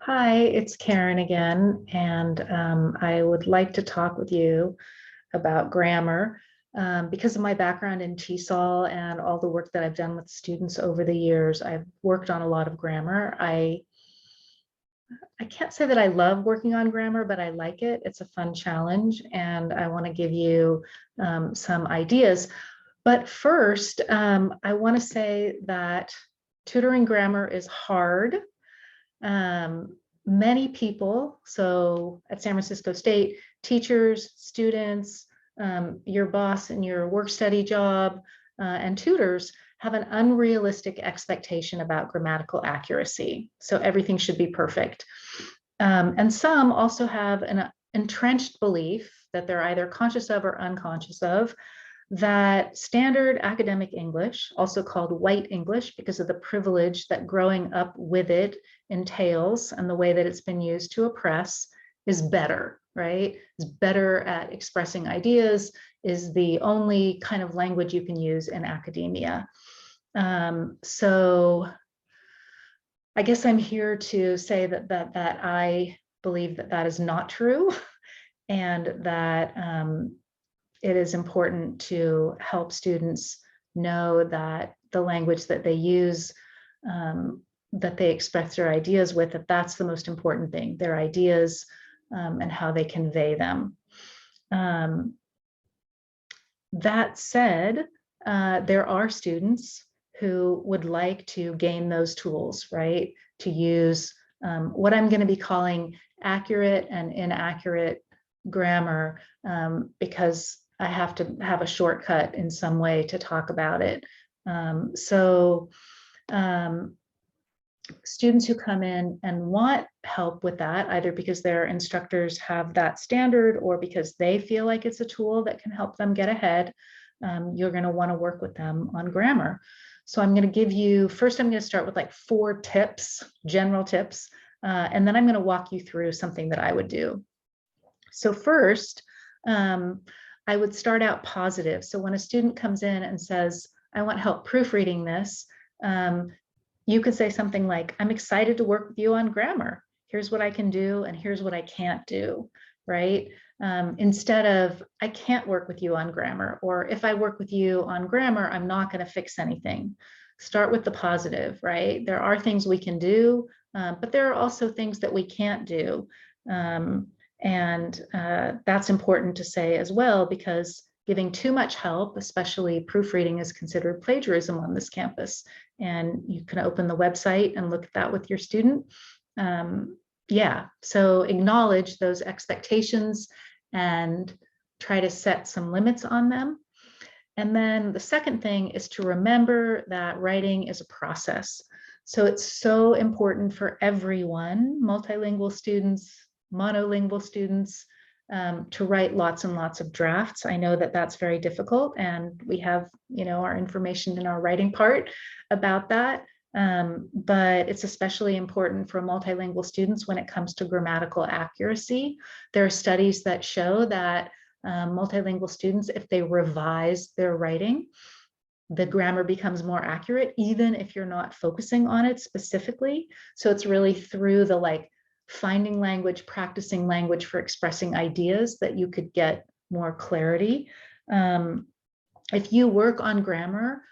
Hi, it's Karen again, and I would like to talk with you about grammar. Because of my background in TESOL and all the work that I've done with students over the years, I've worked on a lot of grammar. I can't say that I love working on grammar, but I like it. It's a fun challenge, and I want to give you some ideas. But first, I want to say that tutoring grammar is hard. Um, Many people, so at San Francisco State, teachers, students, your boss in your work study job, and tutors have an unrealistic expectation about grammatical accuracy. So everything should be perfect. And some also have an entrenched belief that they're either conscious of or unconscious of that standard academic English, also called white English because of the privilege that growing up with it entails and the way that it's been used to oppress, is better, right? Is better at expressing ideas, is the only kind of language you can use in academia. So I guess I'm here to say that I believe that that is not true, and that it is important to help students know that the language that they use, that they express their ideas with, that that's the most important thing, their ideas, and how they convey them. That said, there are students who would like to gain those tools, right? To use what I'm going to be calling accurate and inaccurate grammar, because I have to have a shortcut in some way to talk about it. So students who come in and want help with that, either because their instructors have that standard or because they feel like it's a tool that can help them get ahead, you're going to want to work with them on grammar. So I'm going to give you, first I'm going to start with like 4 tips, general tips, and then I'm going to walk you through something that I would do. So first, I would start out positive. So when a student comes in and says, I want help proofreading this, you could say something like, I'm excited to work with you on grammar. Here's what I can do, and here's what I can't do, right? Instead of, I can't work with you on grammar, or if I work with you on grammar, I'm not going to fix anything. Start with the positive, right? There are things we can do, but there are also things that we can't do. And that's important to say as well, because giving too much help, especially proofreading, is considered plagiarism on this campus. And you can open the website and look at that with your student. Yeah, so acknowledge those expectations and try to set some limits on them. And then the second thing is to remember that writing is a process. So it's so important for everyone, multilingual students, monolingual students, to write lots and lots of drafts. I know that that's very difficult, and we have, our information in our writing part about that. But it's especially important for multilingual students when it comes to grammatical accuracy. There are studies that show that multilingual students, if they revise their writing, the grammar becomes more accurate, even if you're not focusing on it specifically. So it's really through the finding language, practicing language for expressing ideas that you could get more clarity. If you work on grammar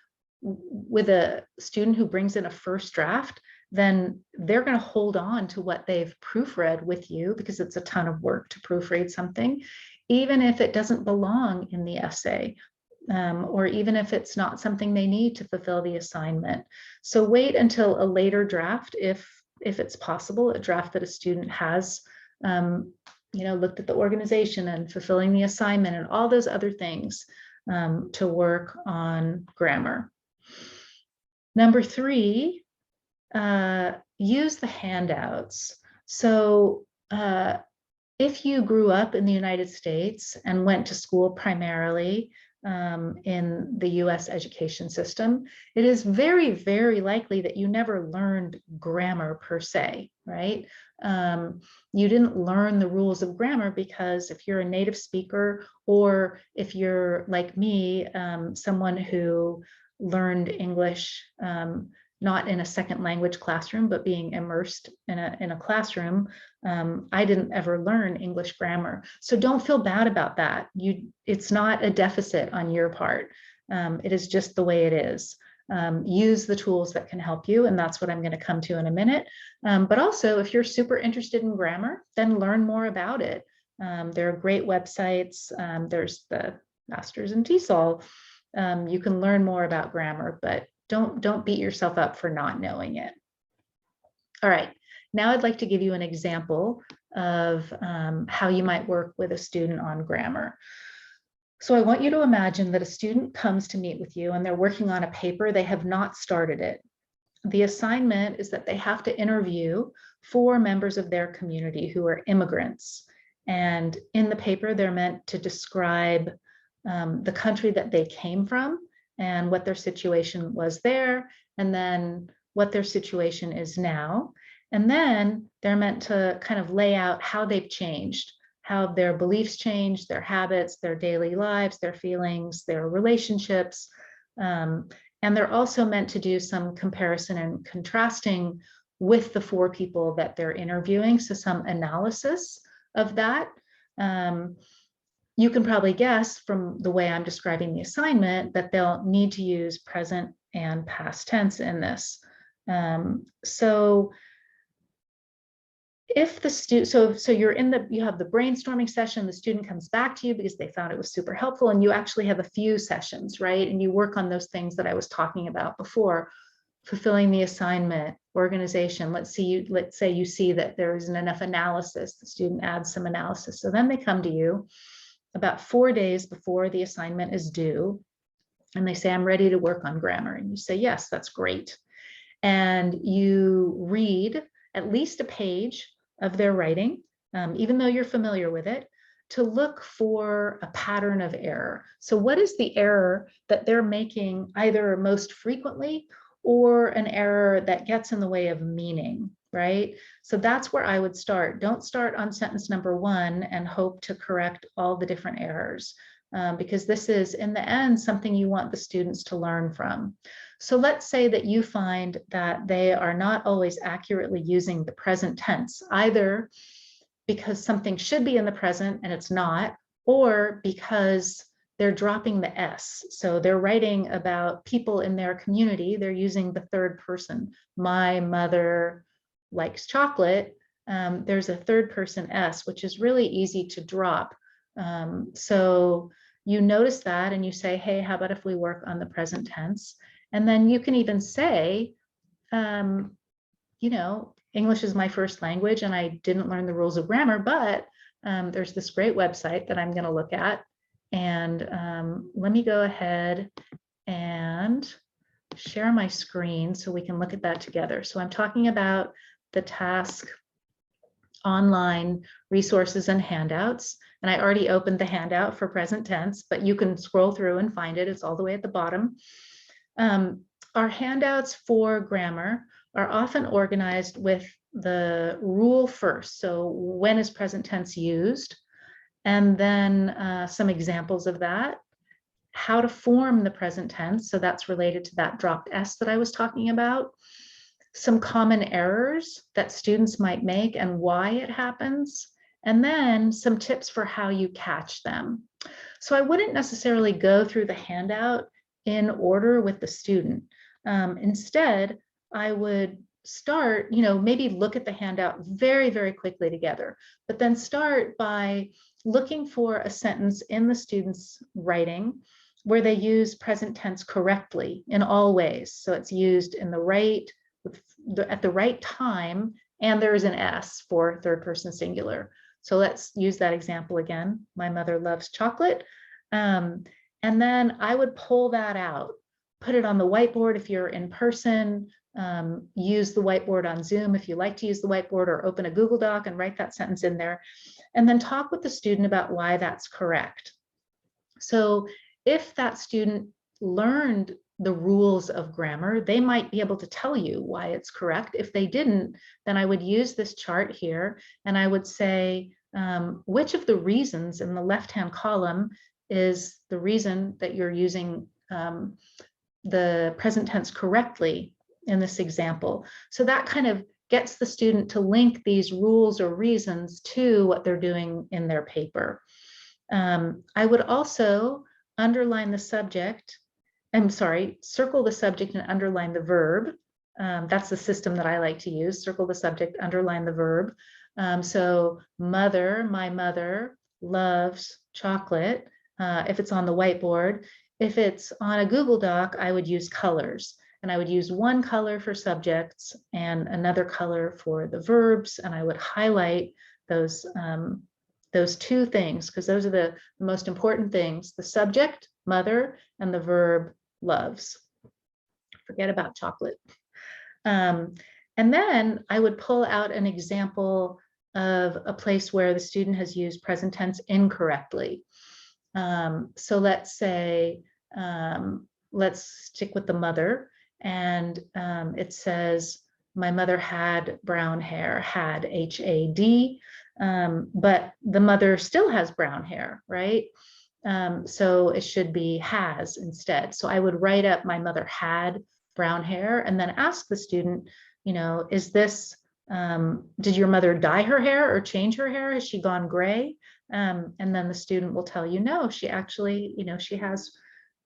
with a student who brings in a first draft, then they're going to hold on to what they've proofread with you, because it's a ton of work to proofread something, even if it doesn't belong in the essay, or even if it's not something they need to fulfill the assignment. So wait until a later draft, if it's possible, a draft that a student has looked at the organization and fulfilling the assignment and all those other things, to work on grammar. Number 3, use the handouts. So if you grew up in the United States and went to school primarily in the US education system, it is very, very likely that you never learned grammar per se, right? You didn't learn the rules of grammar because if you're a native speaker, or if you're like me, someone who learned English, not in a second language classroom, but being immersed in a classroom, I didn't ever learn English grammar. So don't feel bad about that. It's not a deficit on your part. It is just the way it is. Use the tools that can help you, and that's what I'm going to come to in a minute. But also, if you're super interested in grammar, then learn more about it. There are great websites. There's the Masters in TESOL. You can learn more about grammar, but don't beat yourself up for not knowing it. All right, now I'd like to give you an example of how you might work with a student on grammar. So I want you to imagine that a student comes to meet with you and they're working on a paper. They have not started it. The assignment is that they have to interview 4 members of their community who are immigrants. And in the paper, they're meant to describe the country that they came from and what their situation was there, and then what their situation is now. And then they're meant to kind of lay out how they've changed, how their beliefs changed, their habits, their daily lives, their feelings, their relationships. And they're also meant to do some comparison and contrasting with the 4 people that they're interviewing, so some analysis of that. You can probably guess from the way I'm describing the assignment that they'll need to use present and past tense in this. So if the student, so you're you have the brainstorming session, the student comes back to you because they found it was super helpful, and you actually have a few sessions, right? And you work on those things that I was talking about before: fulfilling the assignment, organization. Let's say you see that there isn't enough analysis, the student adds some analysis. So then they come to you about 4 days before the assignment is due, and they say, I'm ready to work on grammar. And you say, yes, that's great. And you read at least a page of their writing, even though you're familiar with it, to look for a pattern of error. So what is the error that they're making either most frequently or an error that gets in the way of meaning, right? So that's where I would start. Don't start on sentence number 1 and hope to correct all the different errors, because this is, in the end, something you want the students to learn from. So let's say that you find that they are not always accurately using the present tense, either because something should be in the present and it's not, or because they're dropping the S. So they're writing about people in their community. They're using the third person. My mother likes chocolate. There's a third person S, which is really easy to drop. So you notice that and you say, hey, how about if we work on the present tense? And then you can even say, you know, English is my first language and I didn't learn the rules of grammar, but there's this great website that I'm going to look at. And let me go ahead and share my screen so we can look at that together. So I'm talking about the task online resources and handouts. And I already opened the handout for present tense, but you can scroll through and find it. It's all the way at the bottom. Our handouts for grammar are often organized with the rule first. So when is present tense used? And then some examples of that, how to form the present tense. So that's related to that dropped S that I was talking about. Some common errors that students might make and why it happens. And then some tips for how you catch them. So I wouldn't necessarily go through the handout in order with the student. Instead, I would start, you know, maybe look at the handout very, very quickly together, but then start by looking for a sentence in the student's writing where they use present tense correctly in all ways. So it's used in the right, at the right time, and there is an S for third person singular. So let's use that example again. My mother loves chocolate. And then I would pull that out, put it on the whiteboard if you're in person, use the whiteboard on Zoom if you like to use the whiteboard, or open a Google Doc and write that sentence in there, and then talk with the student about why that's correct. So if that student learned the rules of grammar, they might be able to tell you why it's correct. If they didn't, then I would use this chart here and I would say, which of the reasons in the left-hand column is the reason that you're using the present tense correctly in this example. So that kind of gets the student to link these rules or reasons to what they're doing in their paper. I would also underline the subject, circle the subject and underline the verb. That's the system that I like to use. Circle the subject, underline the verb. So mother, my mother loves chocolate. If it's on the whiteboard. If it's on a Google Doc, I would use colors. And I would use one color for subjects and another color for the verbs. And I would highlight those two things, because those are the most important things: the subject, mother, and the verb, loves. Forget about chocolate. And then I would pull out an example of a place where the student has used present tense incorrectly. So let's say, let's stick with the mother, and it says, my mother had brown hair, had, H-A-D, but the mother still has brown hair, right? So it should be has instead. So I would write up, my mother had brown hair, and then ask the student, is this, did your mother dye her hair or change her hair? Has she gone gray? And then the student will tell you, no, she actually, she has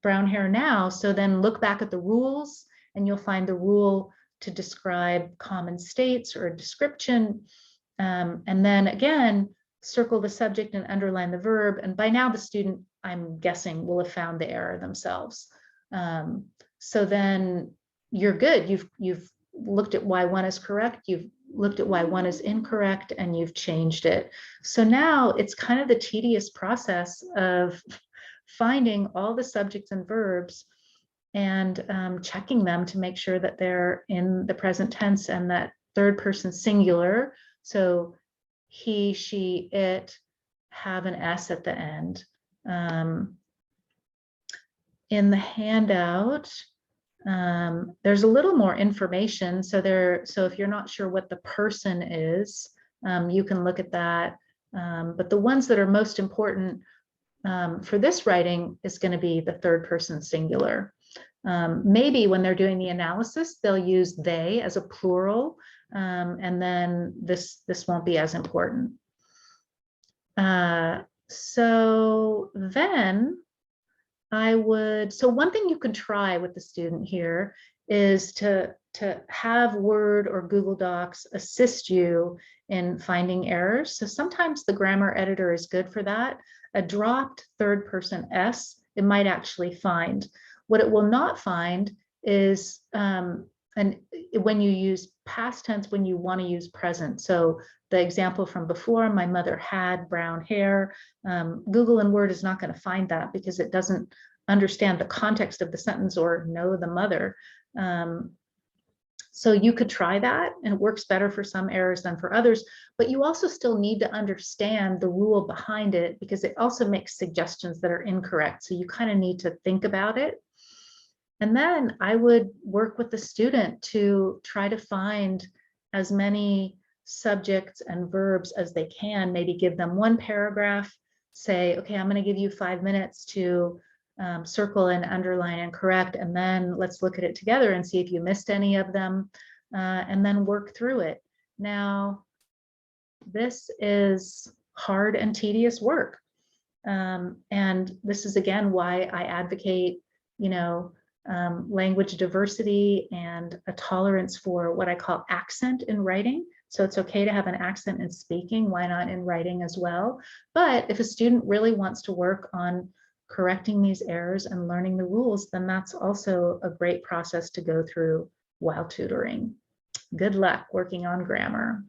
brown hair now. So then look back at the rules, and you'll find the rule to describe common states or a description. And then again, circle the subject and underline the verb. And by now the student, I'm guessing, will have found the error themselves. So then you're good. You've looked at why one is correct. You've looked at why one is incorrect, and you've changed it. So now it's kind of the tedious process of finding all the subjects and verbs and checking them to make sure that they're in the present tense and that third person singular. So he, she, it have an S at the end. In the handout, there's a little more information. So if you're not sure what the person is, you can look at that. But the ones that are most important for this writing is going to be the third person singular. Maybe when they're doing the analysis, they'll use they as a plural, and then this won't be as important. So then so one thing you can try with the student here is to have Word or Google Docs assist you in finding errors. So sometimes the grammar editor is good for that. A dropped third person S, it might actually find. What it will not find is when you use past tense, when you want to use present. So the example from before, my mother had brown hair, Google and Word is not going to find that because it doesn't understand the context of the sentence or know the mother. So you could try that, and it works better for some errors than for others, but you also still need to understand the rule behind it, because it also makes suggestions that are incorrect. So you kind of need to think about it. And then I would work with the student to try to find as many subjects and verbs as they can, maybe give them one paragraph, say, okay, I'm going to give you 5 minutes to circle and underline and correct, and then let's look at it together and see if you missed any of them, and then work through it. Now, this is hard and tedious work. And this is, again, why I advocate, language diversity and a tolerance for what I call accent in writing. So it's okay to have an accent in speaking, why not in writing as well? But if a student really wants to work on correcting these errors and learning the rules, then that's also a great process to go through while tutoring. Good luck working on grammar.